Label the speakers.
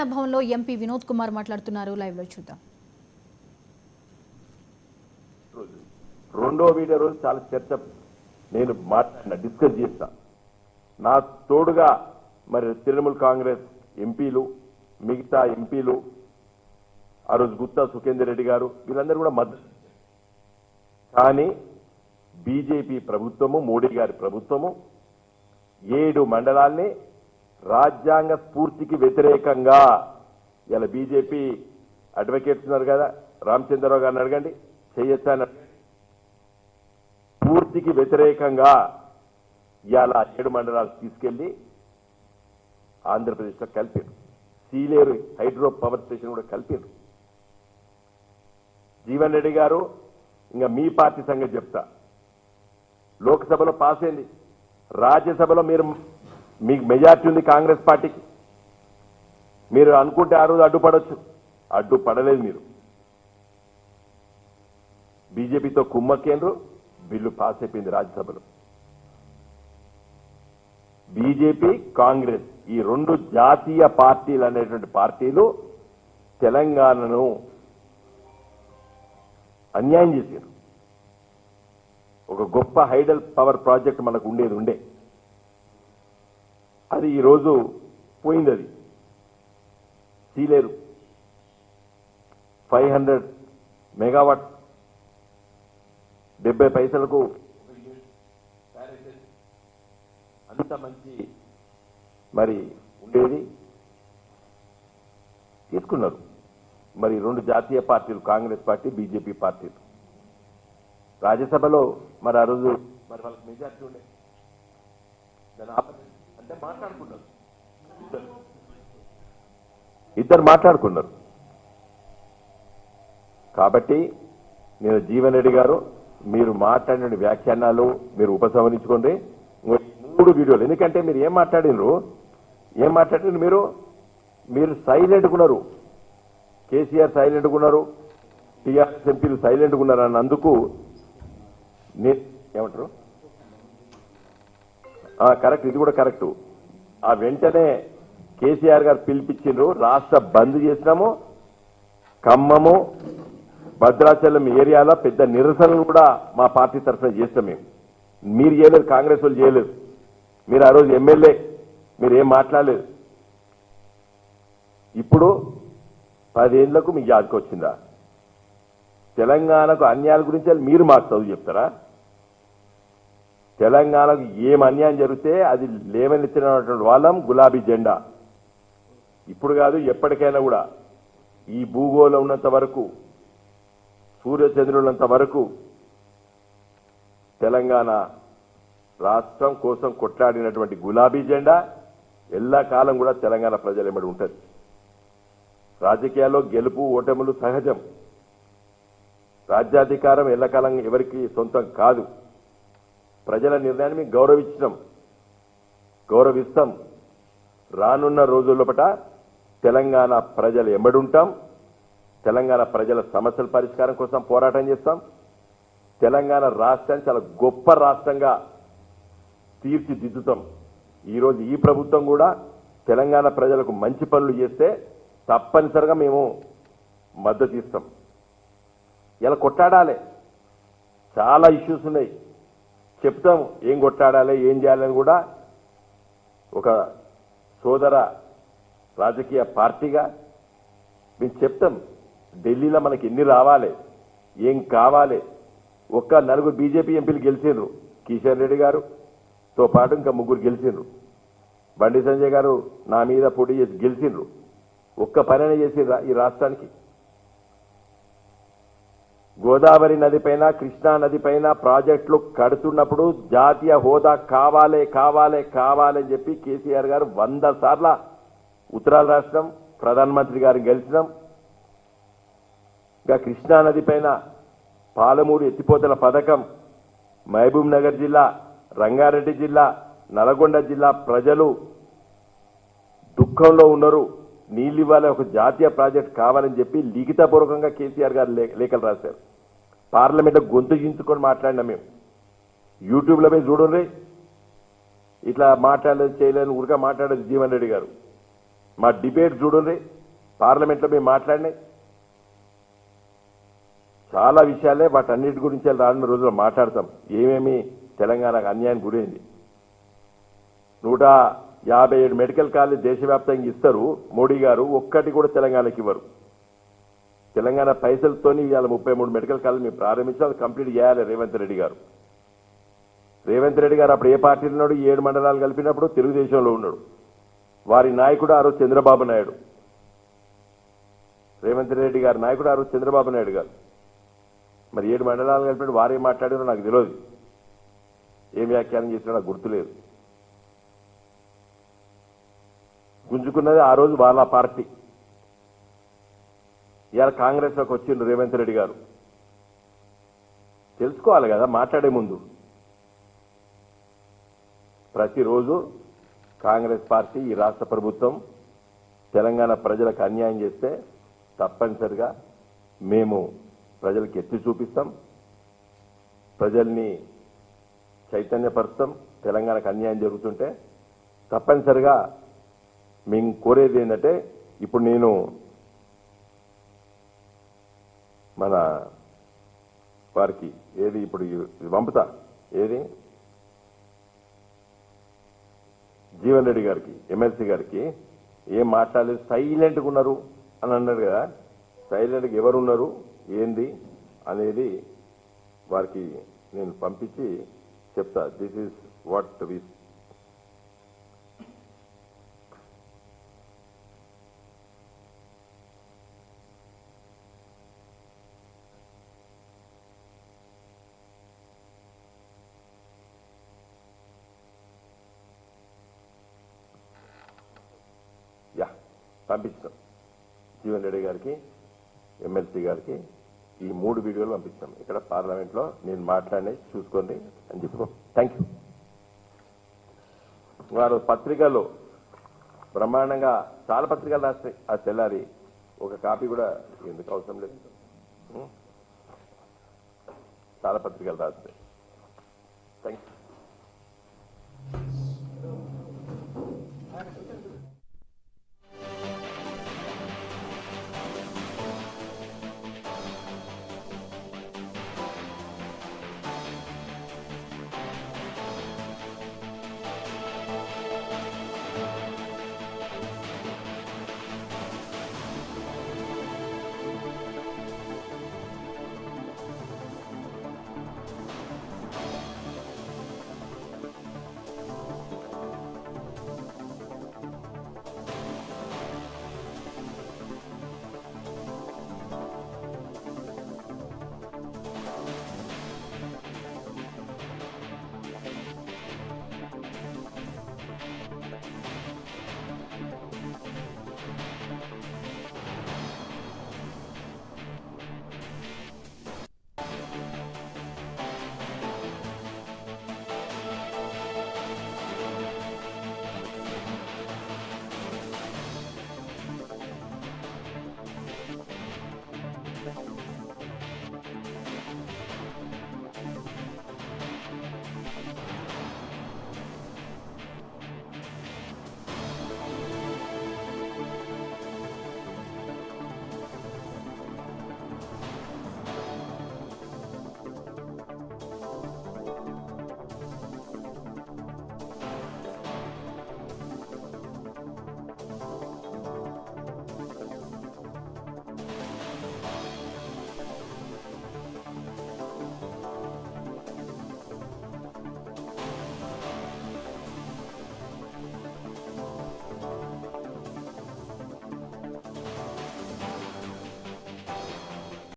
Speaker 1: తెలంగాణ భవన్లో ఎంపీ వినోద్ కుమార్ మాట్లాడుతున్నారు. లైవ్ లో చూద్దాం.
Speaker 2: రెండో వీడియో రోజు చాలా చర్చ నేను మాట్లాడిన డిస్కస్ చేస్తా. నా తోడుగా మరి తృణమూల్ కాంగ్రెస్ ఎంపీలు, మిగతా ఎంపీలు, ఆ రోజు గుత్తా సుఖేందర్ రెడ్డి గారు, వీళ్ళందరూ కూడా మద్దతు. కానీ బీజేపీ ప్రభుత్వము, మోడీ గారి ప్రభుత్వము 7 మండలాల్ని రాజ్యాంగ స్ఫూర్తికి వ్యతిరేకంగా, ఇలా బీజేపీ అడ్వకేట్స్ ఉన్నారు కదా, రామచంద్రరావు గారిని అడగండి, చేయొచ్చా అని, స్ఫూర్తికి వ్యతిరేకంగా ఇవాళ 7 మండలాలు తీసుకెళ్లి ఆంధ్రప్రదేశ్లో కలిపారు. సీలేరు హైడ్రో పవర్ స్టేషన్ కూడా కలిపారు. జీవన్ రెడ్డి గారు, ఇంకా మీ పార్టీ సంగతి చెప్తా. లోక్సభలో పాస్ అయింది, రాజ్యసభలో మీకు మెజార్టీ ఉంది కాంగ్రెస్ పార్టీకి. మీరు అనుకుంటే ఆ రోజు అడ్డుపడవచ్చు, అడ్డుపడలేదు. మీరు బీజేపీతో కుమ్మక్కేండ్రు, బిల్లు పాస్ అయిపోయింది రాజ్యసభలో. బీజేపీ, కాంగ్రెస్ ఈ 2 జాతీయ పార్టీలు అనేటువంటి పార్టీలు తెలంగాణను అన్యాయం చేశారు. ఒక గొప్ప హైడల్ పవర్ ప్రాజెక్ట్ మనకు ఉండే అది ఈరోజు పోయింది. అది సీలేరు 500 మెగావాట్ 70 పైసలకు అంత మంచి మరి ఉండేది తీసుకున్నారు. మరి 2 జాతీయ పార్టీలు, కాంగ్రెస్ పార్టీ, బీజేపీ పార్టీలు రాజ్యసభలో మరి ఆ రోజు మరి వాళ్ళకి మెజార్టీ ఉండే, అంటే మాట్లాడుకున్నారు, ఇద్దరు మాట్లాడుకున్నారు. కాబట్టి నేను జీవన్ రెడ్డి గారు, మీరు మాట్లాడిన వ్యాఖ్యానాలు మీరు ఉపసంహరించుకోండి. 3 వీడియోలు, ఎందుకంటే మీరు ఏం మాట్లాడినరు మీరు సైలెంట్గా ఉన్నారు. కేసీఆర్ సైలెంట్గా ఉన్నారు, టీఆర్ఎస్ ఎంపీలు సైలెంట్గా ఉన్నారు అన్నందుకు ఏమంటారు, కరెక్ట్, ఇది కూడా కరెక్ట్. ఆ వెంటనే కేసీఆర్ గారు పిలిపించిండ్రు, రాష్ట్ర బంద్ చేసినాము. ఖమ్మము, భద్రాచలం ఏరియాలో పెద్ద నిరసనలు కూడా మా పార్టీ తరఫున చేస్తాం. మీరు చేయలేదు, కాంగ్రెస్ వాళ్ళు చేయలేదు. మీరు ఆ రోజు ఎమ్మెల్యే, మీరు ఏం మాట్లాడలేదు. ఇప్పుడు 10 ఏళ్లకు మీకు యాదకు వచ్చిందా? తెలంగాణకు అన్యాయాల గురించి మీరు మాకు చదువు చెప్తారా? తెలంగాణకు ఏం అన్యాయం జరిగితే అది లేవనెత్తినటువంటి వాళ్ళం గులాబీ జెండా. ఇప్పుడు కాదు, ఎప్పటికైనా కూడా ఈ భూగోళం ఉన్నంత వరకు, సూర్యచంద్రులంత వరకు తెలంగాణ రాష్ట్రం కోసం కొట్లాడినటువంటి గులాబీ జెండా ఎల్లకాలం కూడా తెలంగాణ ప్రజలు ఎమ్మడి ఉంటుంది. రాజకీయాల్లో గెలుపు ఓటములు సహజం. రాజ్యాధికారం ఎల్లకాలం ఎవరికి సొంతం కాదు. ప్రజల నిర్ణయాన్ని మేము గౌరవిస్తాం. రానున్న రోజుల్లోపట తెలంగాణ ప్రజలు ఎమ్మడుంటాం. తెలంగాణ ప్రజల సమస్యల పరిష్కారం కోసం పోరాటం చేస్తాం. తెలంగాణ రాష్ట్రాన్ని చాలా గొప్ప రాష్ట్రంగా తీర్చిదిద్దుతాం. ఈరోజు ఈ ప్రభుత్వం కూడా తెలంగాణ ప్రజలకు మంచి పనులు చేస్తే తప్పనిసరిగా మేము మద్దతు ఇస్తాం. ఇలా కొట్లాడాలి, చాలా ఇష్యూస్ ఉన్నాయి, చెప్తాం ఏం కొట్లాడాలి, ఏం చేయాలని కూడా. ఒక సోదర రాజకీయ పార్టీగా మేము చెప్తాం. ఢిల్లీలో మనకి ఎన్ని రావాలి, ఏం కావాలి. 4 బీజేపీ ఎంపీలు గెలిచిండ్రు, కిషన్ రెడ్డి గారుతో పాటు ఇంకా 3 గెలిచిండ్రు. బండి సంజయ్ గారు నా మీద పోటీ చేసి గెలిచిండ్రు. ఒక్క పని చేసిండ్రా ఈ రాష్ట్రానికి? గోదావరి నది పైన, కృష్ణా నది పైన ప్రాజెక్టులు కడుతున్నప్పుడు జాతీయ హోదా కావాలని చెప్పి కేసీఆర్ గారు 100 సార్ల ఉత్తరాలు రాష్ట్రం, ప్రధానమంత్రి గారిని గెలిచినాం. ఇంకా కృష్ణా నది పైన పాలమూరు ఎత్తిపోతల పథకం, మహబూబ్ నగర్ జిల్లా, రంగారెడ్డి జిల్లా, నల్గొండ జిల్లా ప్రజలు దుఃఖంలో ఉన్నారు. నీళ్ళు ఇవ్వాలి, ఒక జాతీయ ప్రాజెక్ట్ కావాలని చెప్పి లిఖితపూర్వకంగా కేసీఆర్ గారు లేఖలు రాశారు. పార్లమెంట్ గొంతు చించుకొని మాట్లాడినా మేము. యూట్యూబ్లో మీద చూడండి, ఇట్లా మాట్లాడలేదు చేయలేదు ఊరిగా మాట్లాడేది జీవన్ రెడ్డి గారు. మా డిబేట్ చూడండి, పార్లమెంట్లో మేము మాట్లాడినాయి చాలా విషయాలే, వాటన్నిటి గురించి రానున్న రోజుల్లో మాట్లాడతాం. ఏమేమి తెలంగాణకు అన్యాయం గురైంది. 157 మెడికల్ కాలేజ్ దేశవ్యాప్తంగా ఇస్తారు మోడీ గారు, ఒక్కటి కూడా తెలంగాణకి ఇవ్వరు. తెలంగాణ పైసలతోని ఇవాళ 33 మెడికల్ కాలేజ్ మేము ప్రారంభించాం, అది కంప్లీట్ చేయాలి రేవంత్ రెడ్డి గారు. రేవంత్ రెడ్డి గారు అప్పుడు ఏ పార్టీలో ఉన్నాడు? 7 మండలాలు కలిపినప్పుడు తెలుగుదేశంలో ఉన్నాడు. వారి నాయకుడు ఆ రోజు చంద్రబాబు నాయుడు. రేవంత్ రెడ్డి గారి నాయకుడు ఆ రోజు చంద్రబాబు నాయుడు గారు. మరి 7 మండలాలు కలిపినప్పుడు వారేం మాట్లాడారో నాకు తెలియదు, ఏం వ్యాఖ్యానం చేసినా నాకు గుర్తులేదు. గుంజుకున్నది ఆ రోజు వాళ్ళ పార్టీ. ఇవాళ కాంగ్రెస్లోకి వచ్చిండు రేవంత్ రెడ్డి గారు. తెలుసుకోవాలి కదా మాట్లాడే ముందు. ప్రతిరోజు కాంగ్రెస్ పార్టీ, ఈ రాష్ట్ర ప్రభుత్వం తెలంగాణ ప్రజలకు అన్యాయం చేస్తే తప్పనిసరిగా మేము ప్రజలకు ఎత్తి చూపిస్తాం, ప్రజల్ని చైతన్యపరుస్తాం. తెలంగాణకు అన్యాయం జరుగుతుంటే తప్పనిసరిగా మేము కోరేది ఏంటంటే, ఇప్పుడు నేను మన వారికి ఏది ఇప్పుడు ఇది పంపుతా, ఏది జీవన్ రెడ్డి గారికి, ఎమ్మెల్సీ గారికి ఏం మాట్లాడలేదు, సైలెంట్గా ఉన్నారు అని అన్నాడు కదా. సైలెంట్గా ఎవరున్నారు ఏంది అనేది వారికి నేను పంపించి చెప్తా. దిస్ ఈజ్ వాట్ వి పంపిస్తాం. జీవన్ రెడ్డి గారికి, ఎమ్మెల్సీ గారికి ఈ 3 వీడియోలు పంపిస్తాం. ఇక్కడ పార్లమెంట్లో నేను మాట్లాడి చూసుకోండి అని చెప్పు. Thank you. వారు పత్రికల్లో బ్రహ్మాండంగా చాలా పత్రికలు రాస్తాయి. ఆ తెల్లారి ఒక కాపీ కూడా ఎందుకు అవసరం లేదు, చాలా పత్రికలు రాస్తాయి. Thank you.